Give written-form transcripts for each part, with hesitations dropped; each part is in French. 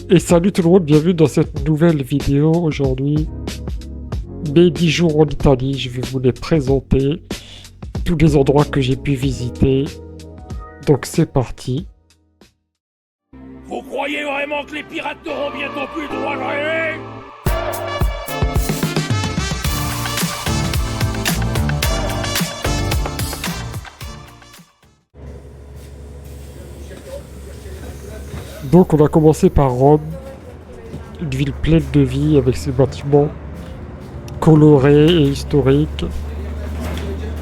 Et salut tout le monde, bienvenue dans cette nouvelle vidéo. Aujourd'hui, mes 10 jours en Italie, je vais vous les présenter, tous les endroits que j'ai pu visiter. Donc c'est parti. Vous croyez vraiment que les pirates n'auront bientôt plus le droit de rêver? Donc on va commencer par Rome, une ville pleine de vie avec ses bâtiments colorés et historiques.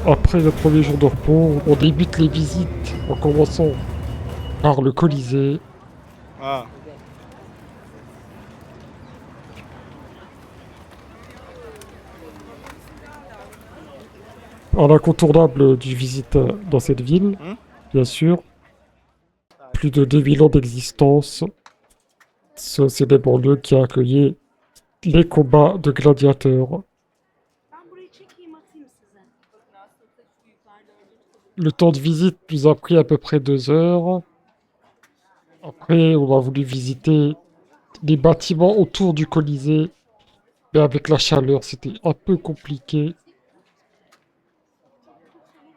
Après le premier jour de repos, on débute les visites en commençant par le Colisée. Ah, Un incontournable du visite dans cette ville, bien sûr. Plus de 2000 ans d'existence. Ce célèbre lieu qui a accueilli les combats de gladiateurs. Ben burayı çekeyim atayım size. Le temps de visite nous a pris à peu près 2 heures. Après, on a voulu visiter les bâtiments autour du Colisée. Mais avec la chaleur, c'était un peu compliqué.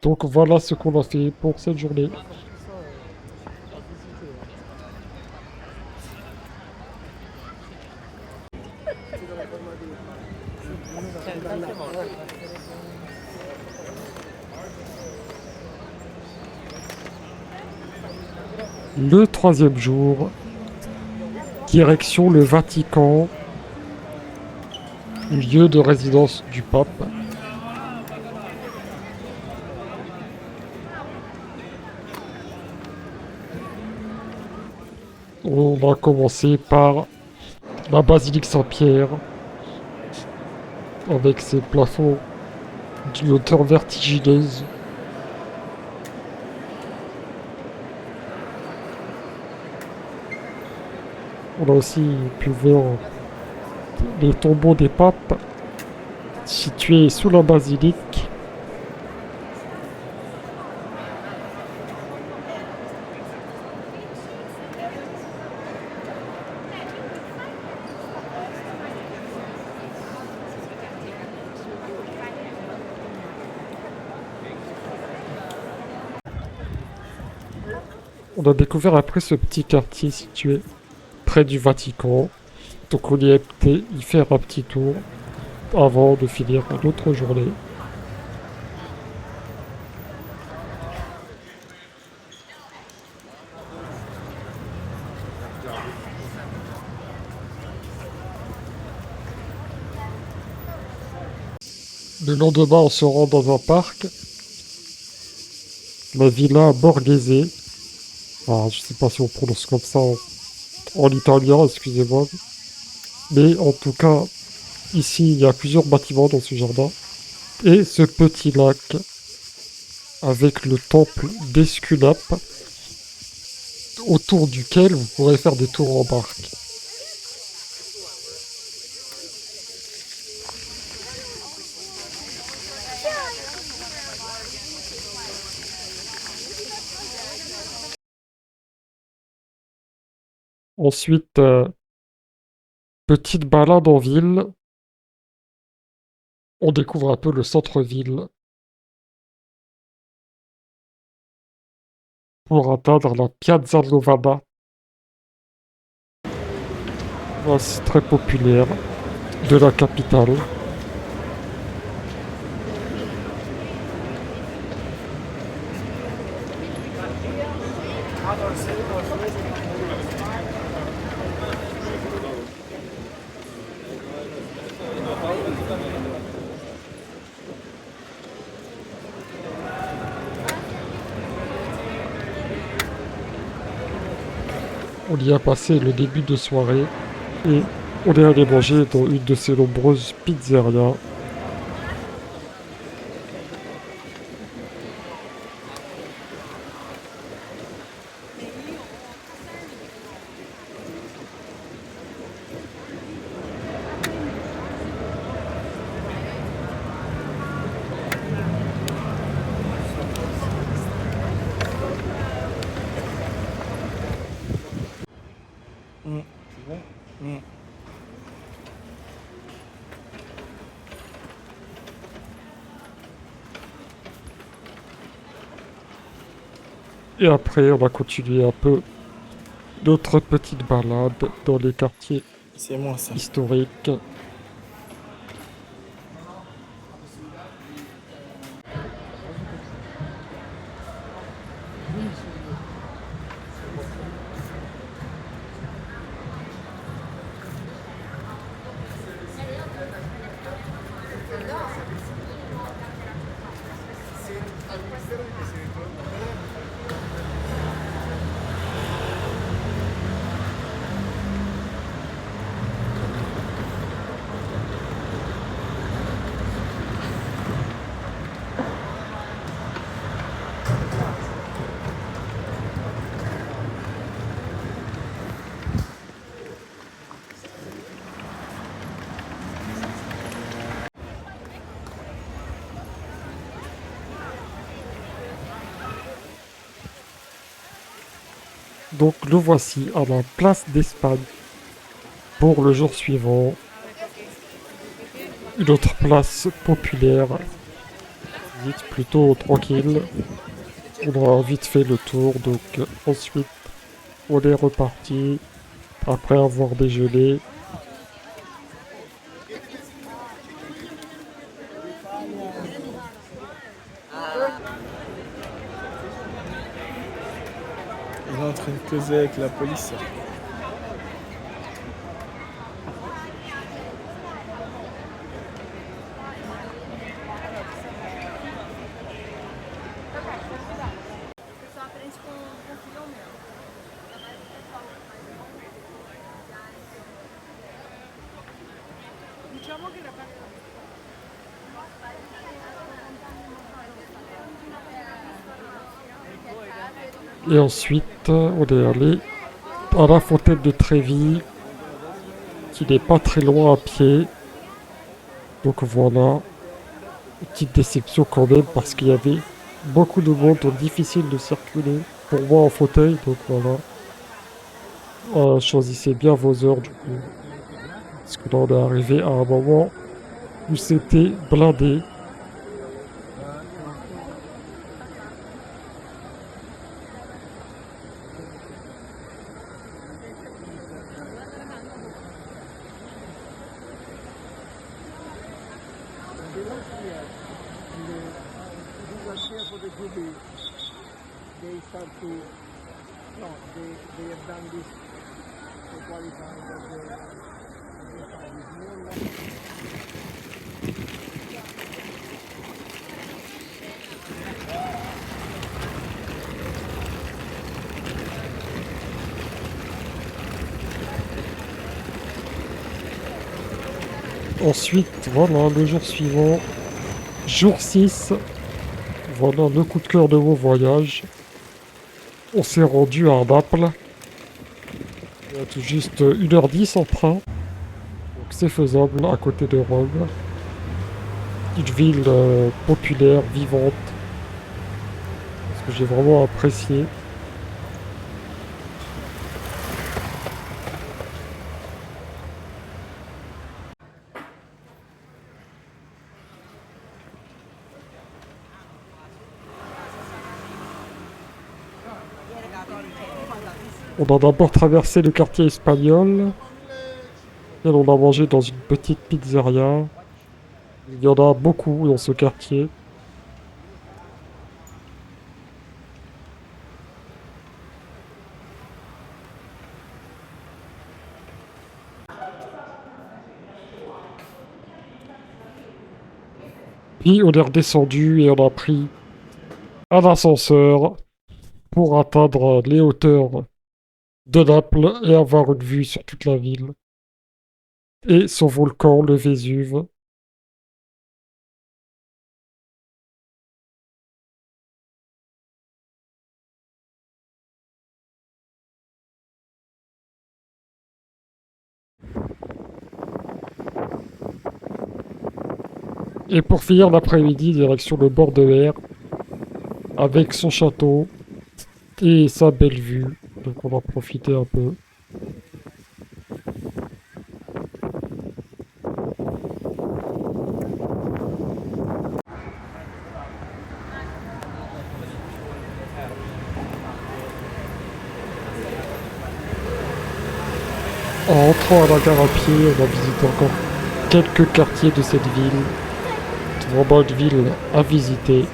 Donc voilà ce qu'on a fait pour cette journée. Le troisième jour, direction le Vatican, lieu de résidence du pape. On va commencer par la basilique Saint-Pierre, avec ses plafonds d'une hauteur vertigineuse. On a aussi pu voir les tombeaux des papes situés sous la basilique. On a découvert après ce petit quartier situé près du Vatican. Donc on y est allé y faire un petit tour avant de finir notre journée. Le lendemain, on se rend dans un parc, la Villa Borghese. Ah, je sais pas si on prononce comme ça en italien, excusez-moi. Mais en tout cas, ici, il y a plusieurs bâtiments dans ce jardin. Et ce petit lac avec le temple d'Esculape autour duquel vous pourrez faire des tours en barque. Ensuite, petite balade en ville. On découvre un peu le centre-ville pour atteindre la Piazza Novana. C'est très populaire de la capitale. On y a passé le début de soirée et on est allé manger dans une de ces nombreuses pizzerias. Et après, on va continuer un peu d'autres petites balades dans les quartiers C'est moi ça. historiques. Donc le voici à la place d'Espagne pour le jour suivant. Une autre place populaire, vite plutôt tranquille. On a vite fait le tour, donc ensuite on est reparti après avoir déjeuné. Il est en train de causer avec la police. Et ensuite, on est allé à la fontaine de Trévis, qui n'est pas très loin à pied. Donc voilà, petite déception quand même, parce qu'il y avait beaucoup de monde, donc difficile de circuler. Pour moi en fauteuil, donc voilà. Choisissez bien vos heures du coup. Parce que là on est arrivé à un moment où c'était blindé. Ensuite, voilà, le jour suivant, jour 6, voilà le coup de cœur de vos voyages. On s'est rendu à Naples. Il y a tout juste 1h10 en train. Donc c'est faisable à côté de Rome. Une ville populaire, vivante. Ce que j'ai vraiment apprécié. On a d'abord traversé le quartier espagnol. Et on a mangé dans une petite pizzeria. Il y en a beaucoup dans ce quartier. Puis on est redescendu et on a pris un ascenseur pour atteindre les hauteurs de Naples et avoir une vue sur toute la ville. Et son volcan, le Vésuve. Et pour finir l'après-midi, direction le bord de mer, avec son château et sa belle vue. Donc on va profiter un peu. En entrant à la gare à pied, on a visité encore quelques quartiers de cette ville. C'est vraiment une ville à visiter.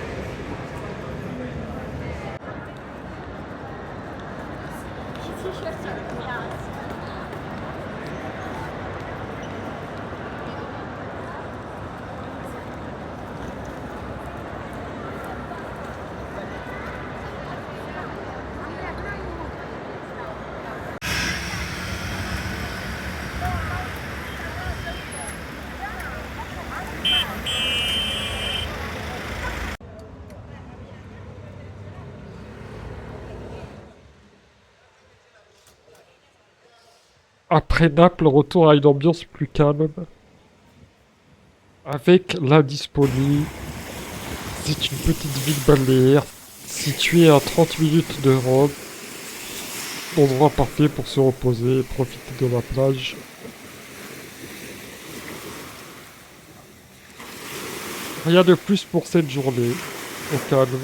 Après Naples, retour à une ambiance plus calme. Avec la Dispoli, c'est une petite ville balnéaire située à 30 minutes de Rome. Endroit parfait pour se reposer et profiter de la plage. Rien de plus pour cette journée, au calme.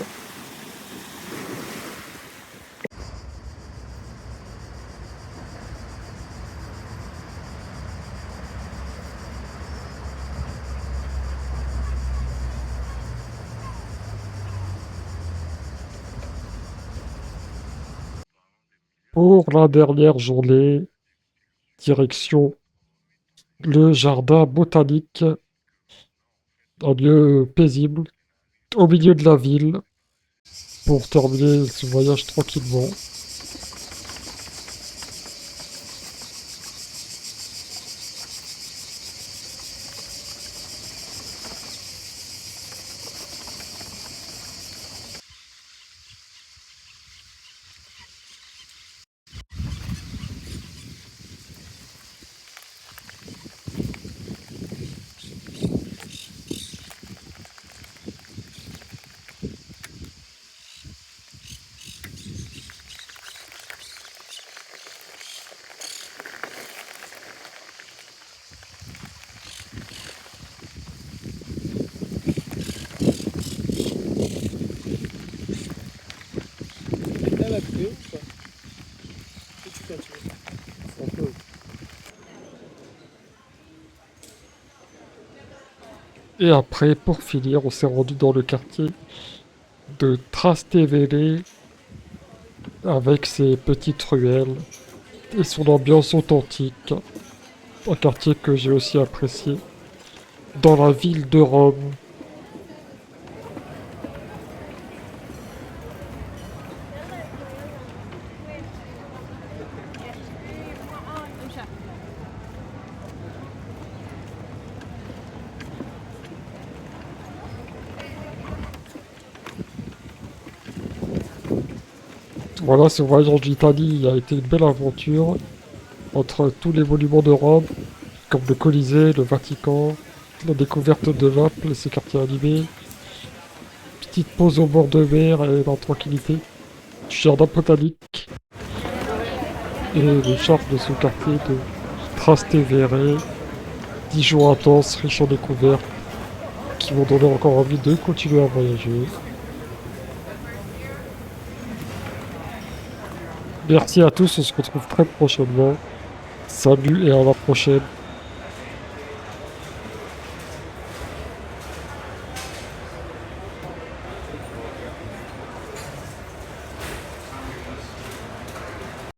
Pour la dernière journée, direction le jardin botanique, un lieu paisible, au milieu de la ville, pour terminer ce voyage tranquillement. T'as la clé ou pas? Qu'est-ce que tu veux? On peut. Et après, pour finir, on s'est rendu dans le quartier de Trastevere avec ses petites ruelles et son ambiance authentique. Un quartier que j'ai aussi apprécié dans la ville de Rome. Voilà, ce voyage d'Italie a été une belle aventure entre tous les monuments de Rome, comme le Colisée, le Vatican, la découverte de Naples et ses quartiers animés, petite pause au bord de mer et la tranquillité du jardin botanique et le charme de ce quartier de Trastevere, 10 jours intenses, riches en découvertes, qui m'ont donné encore envie de continuer à voyager. Merci à tous, on se retrouve très prochainement. Salut et à la prochaine.